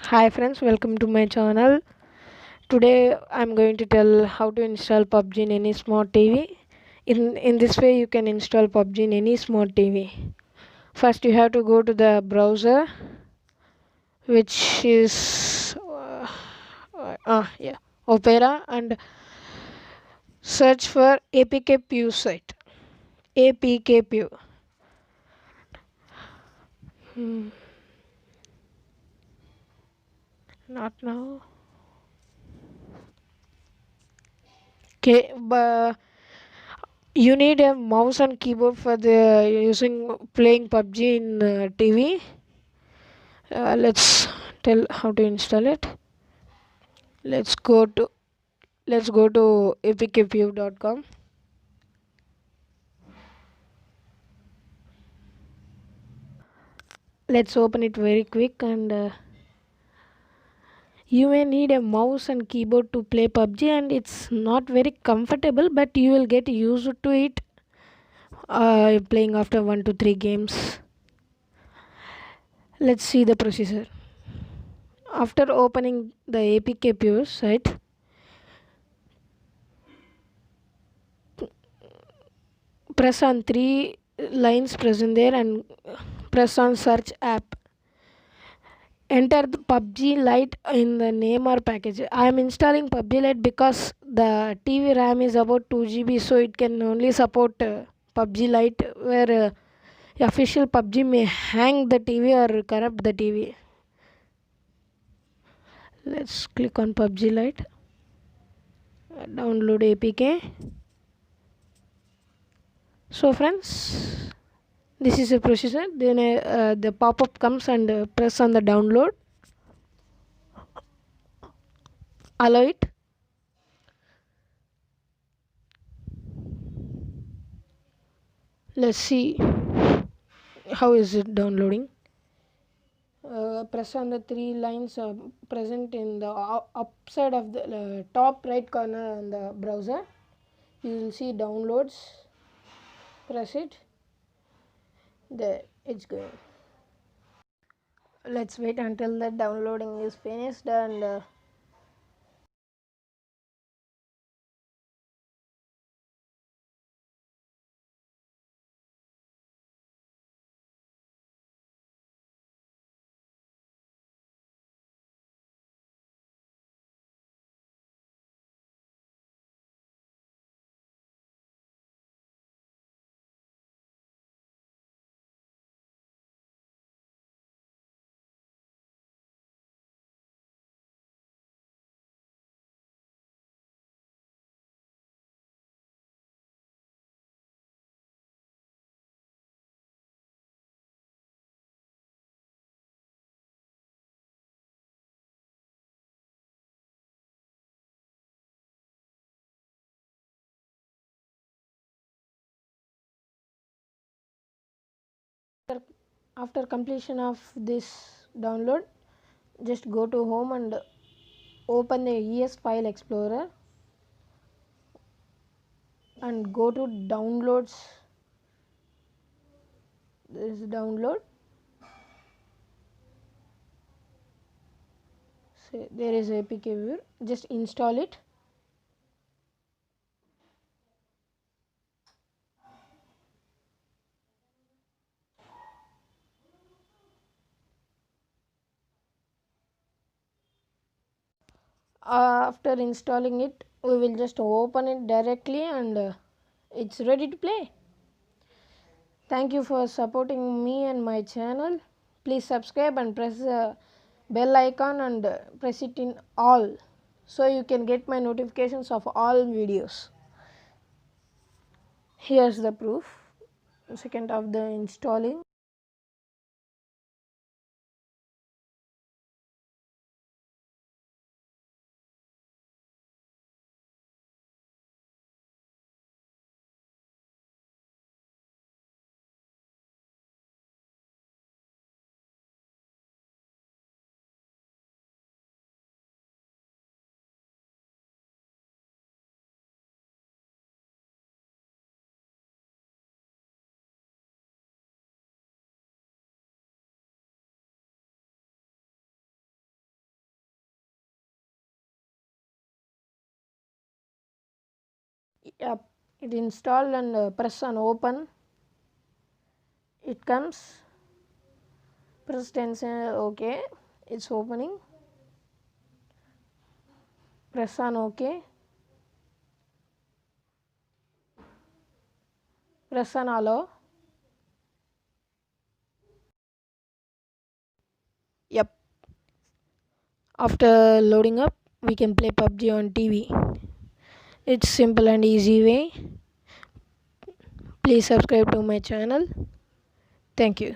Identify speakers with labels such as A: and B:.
A: Hi friends, welcome to my channel. Today I'm going to tell how to install pubg in any smart TV. In this way you can install pubg in any smart TV. First you have to go to the browser, which is Opera, and search for apkpu site. Apkpu. Hmm, not now. Okay, but you need a mouse and keyboard for the using playing pubg in TV. Let's tell how to install it. let's go to let's go to apkpu.com. Let's open it very quick, and you may need a mouse and keyboard to play pubg, and it's not very comfortable, but you will get used to it playing after 1 to 3 games. Let's see the procedure. After opening the apkpu site, press on three lines present there and press on search app. Enter the pubg lite in the name or package. I am installing pubg lite because the TV RAM is about 2 GB, so it can only support pubg lite, where official pubg may hang the TV or corrupt the TV. Let's click on pubg lite, download apk. So friends, this is a procedure. Then the pop-up comes, and press on the download, allow it. Let's see how is it downloading. Press on the three lines present in the upside of the top right corner on the browser. You will see downloads. Press it. There, it's going. Let's wait until the downloading is finished, and after completion of this download, just go to home and open the ES file explorer and go to downloads. This is download. So there is apk viewer. Just install it. After installing it, we will just open it directly, and it's ready to play. Thank you for supporting me and my channel. Please subscribe and press the bell icon, and press it in all, so you can get my notifications of all videos. Here's the proof. Second of the installing. Yep, it installed and press on open. It comes. Press 10 OK. It's opening. Press on OK. Press on allow. Yep. After loading up, we can play PUBG on TV. It's simple and easy way. Please subscribe to my channel. Thank you.